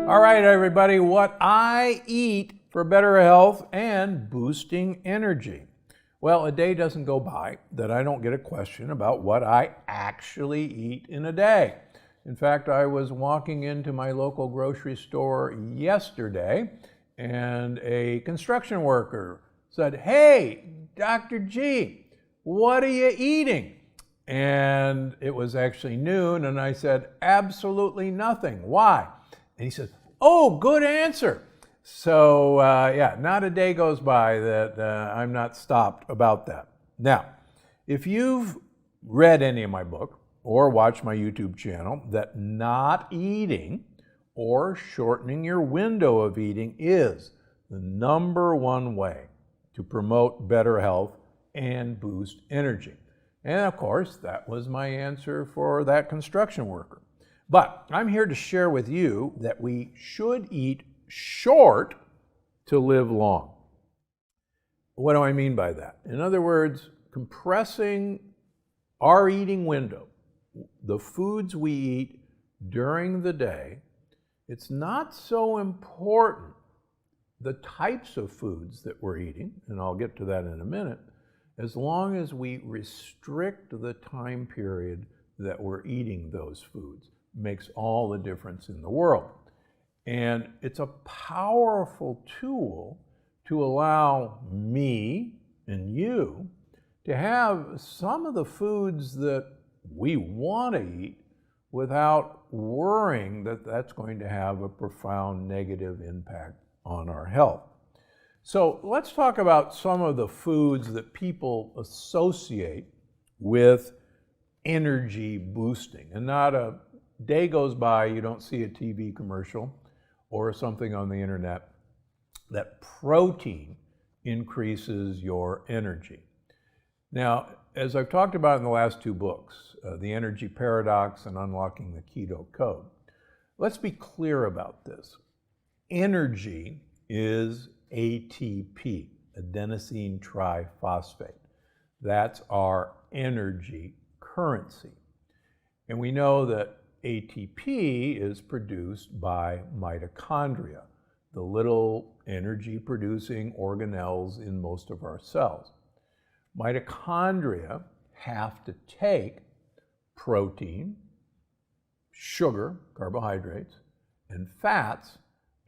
All right, everybody, what I eat for better health and boosting energy. Well, a day doesn't go by that I don't get a question about what I actually eat in a day. In fact, I was walking into my local grocery store yesterday and a construction worker said, "Hey, Dr. G, what are you eating?" And it was actually noon, and I said, "Absolutely nothing. Why?" And he said, "Oh, good answer." So yeah, not a day goes by that I'm not stopped about that. Now, if you've read any of my book or watched my YouTube channel, that not eating or shortening your window of eating is the #1 way to promote better health and boost energy. And of course, that was my answer for that construction worker. But I'm here to share with you that we should eat short to live long. What do I mean by that? In other words, compressing our eating window, the foods we eat during the day, it's not so important the types of foods that we're eating, and I'll get to that in a minute, as long as we restrict the time period that we're eating those foods. Makes all the difference in the world. And it's a powerful tool to allow me and you to have some of the foods that we want to eat without worrying that that's going to have a profound negative impact on our health. So let's talk about some of the foods that people associate with energy boosting. And not a day goes by you don't see a TV commercial or something on the internet that protein increases your energy. Now, as I've talked about in the last 2 books, The Energy Paradox and Unlocking the Keto Code, let's be clear about this. Energy is ATP, adenosine triphosphate. That's our energy currency. And we know that ATP is produced by mitochondria, the little energy-producing organelles in most of our cells. Mitochondria have to take protein, sugar, carbohydrates, and fats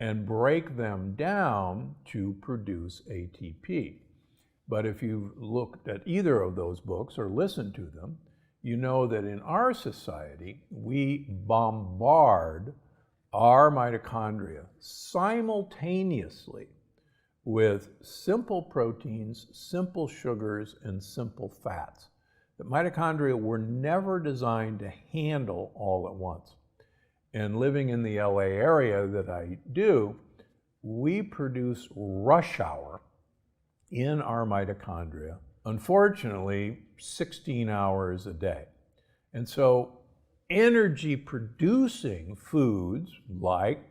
and break them down to produce ATP. But if you've looked at either of those books or listened to them, you know that in our society, we bombard our mitochondria simultaneously with simple proteins, simple sugars, and simple fats. The mitochondria were never designed to handle all at once. And living in the LA area that I do, we produce rush hour in our mitochondria, unfortunately, 16 hours a day. And so energy producing foods like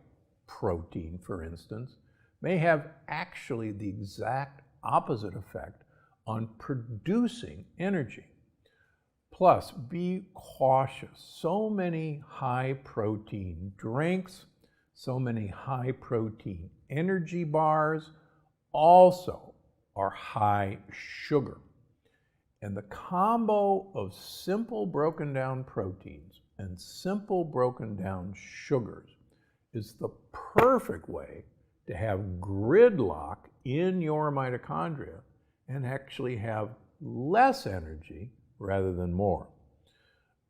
protein, for instance, may have actually the exact opposite effect on producing energy. Plus, be cautious. So many high protein drinks, so many high protein energy bars also are high sugar. And the combo of simple broken down proteins and simple broken down sugars is the perfect way to have gridlock in your mitochondria and actually have less energy rather than more.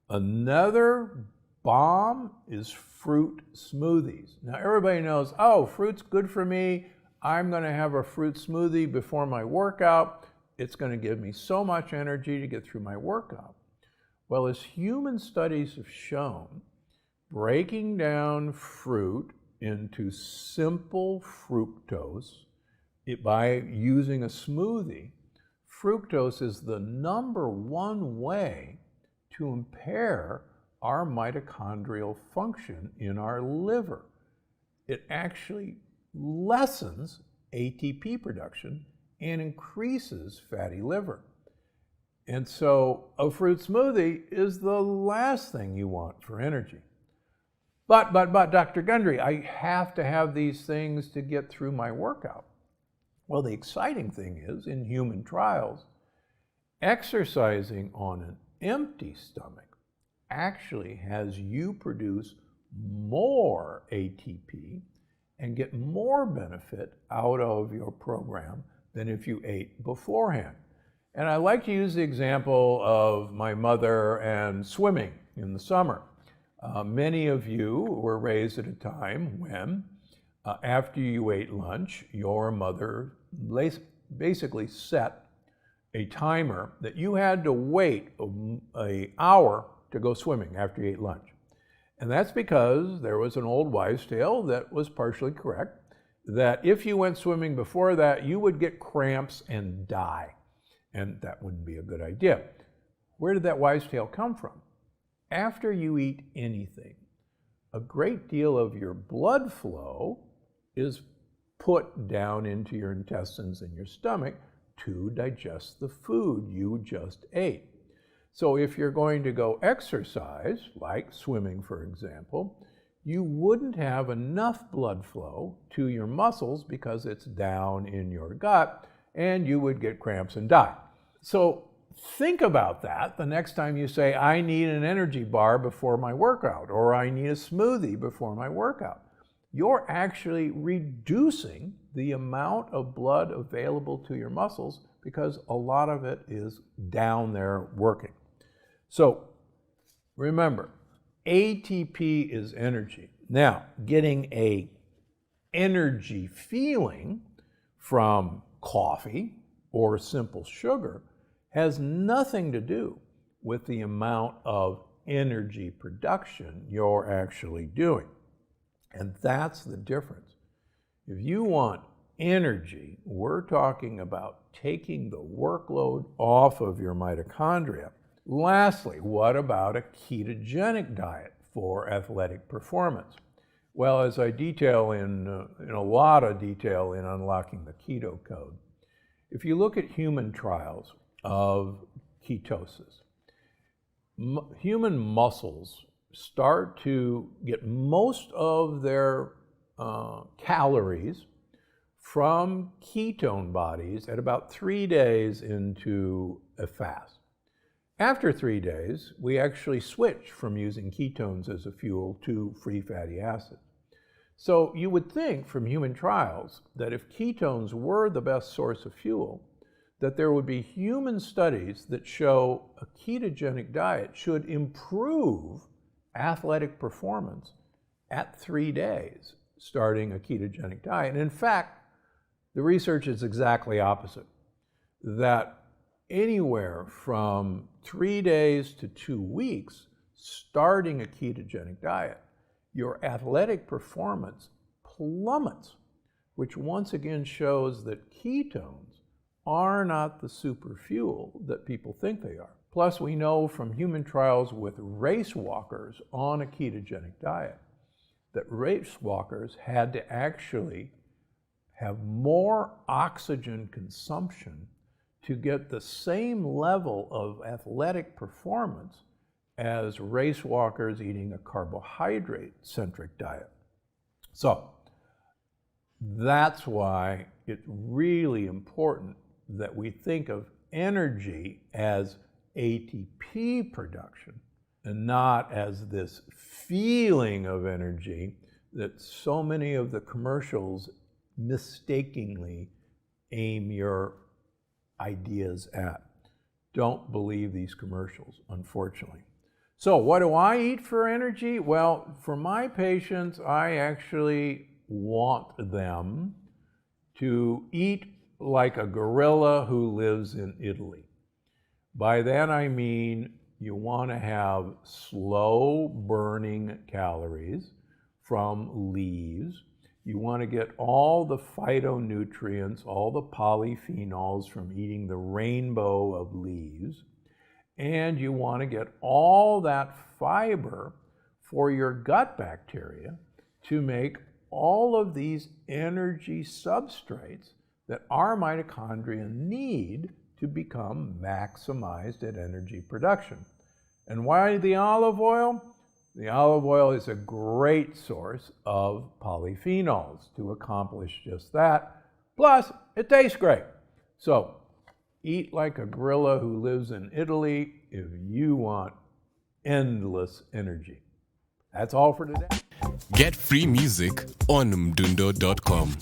Another bomb is fruit smoothies. Now everybody knows, oh, fruit's good for me. I'm going to have a fruit smoothie before my workout. It's going to give me so much energy to get through my workout. Well, as human studies have shown, breaking down fruit into simple fructose by using a smoothie, fructose is the #1 way to impair our mitochondrial function in our liver. It actually lessens ATP production and increases fatty liver. And so a fruit smoothie is the last thing you want for energy. But, Dr. Gundry, I have to have these things to get through my workout. Well, the exciting thing is, in human trials, exercising on an empty stomach actually has you produce more ATP and get more benefit out of your program than if you ate beforehand. And I like to use the example of my mother and swimming in the summer. Many of you were raised at a time when, after you ate lunch, your mother basically set a timer that you had to wait an hour to go swimming after you ate lunch. And that's because there was an old wives' tale that was partially correct, that if you went swimming before that, you would get cramps and die. And that wouldn't be a good idea. Where did that wives' tale come from? After you eat anything, a great deal of your blood flow is put down into your intestines and your stomach to digest the food you just ate. So if you're going to go exercise, like swimming for example, you wouldn't have enough blood flow to your muscles because it's down in your gut, and you would get cramps and die. So think about that the next time you say, I need an energy bar before my workout, or I need a smoothie before my workout. You're actually reducing the amount of blood available to your muscles because a lot of it is down there working. So remember, ATP is energy. Now, getting an energy feeling from coffee or simple sugar has nothing to do with the amount of energy production you're actually doing. And that's the difference. If you want energy, we're talking about taking the workload off of your mitochondria. Lastly, what about a ketogenic diet for athletic performance? Well, as I detail in a lot of detail in Unlocking the Keto Code, if you look at human trials of ketosis, human muscles start to get most of their calories from ketone bodies at about 3 days into a fast. After 3 days, we actually switch from using ketones as a fuel to free fatty acids. So you would think from human trials that if ketones were the best source of fuel, that there would be human studies that show a ketogenic diet should improve athletic performance at 3 days, starting a ketogenic diet. And in fact, the research is exactly opposite, that anywhere from 3 days to 2 weeks, starting a ketogenic diet, your athletic performance plummets, which once again shows that ketones are not the super fuel that people think they are. Plus, we know from human trials with race walkers on a ketogenic diet that race walkers had to actually have more oxygen consumption to get the same level of athletic performance as race walkers eating a carbohydrate-centric diet. So that's why it's really important that we think of energy as ATP production and not as this feeling of energy that so many of the commercials mistakenly aim your ideas at. Don't believe these commercials, unfortunately. So what do I eat for energy? Well, for my patients, I actually want them to eat like a gorilla who lives in Italy. By that I mean you want to have slow burning calories from leaves. You want to get all the phytonutrients, all the polyphenols from eating the rainbow of leaves. And you want to get all that fiber for your gut bacteria to make all of these energy substrates that our mitochondria need to become maximized at energy production. And why the olive oil? The olive oil is a great source of polyphenols to accomplish just that. Plus, it tastes great. So, eat like a gorilla who lives in Italy if you want endless energy. That's all for today. Get free music on mdundo.com.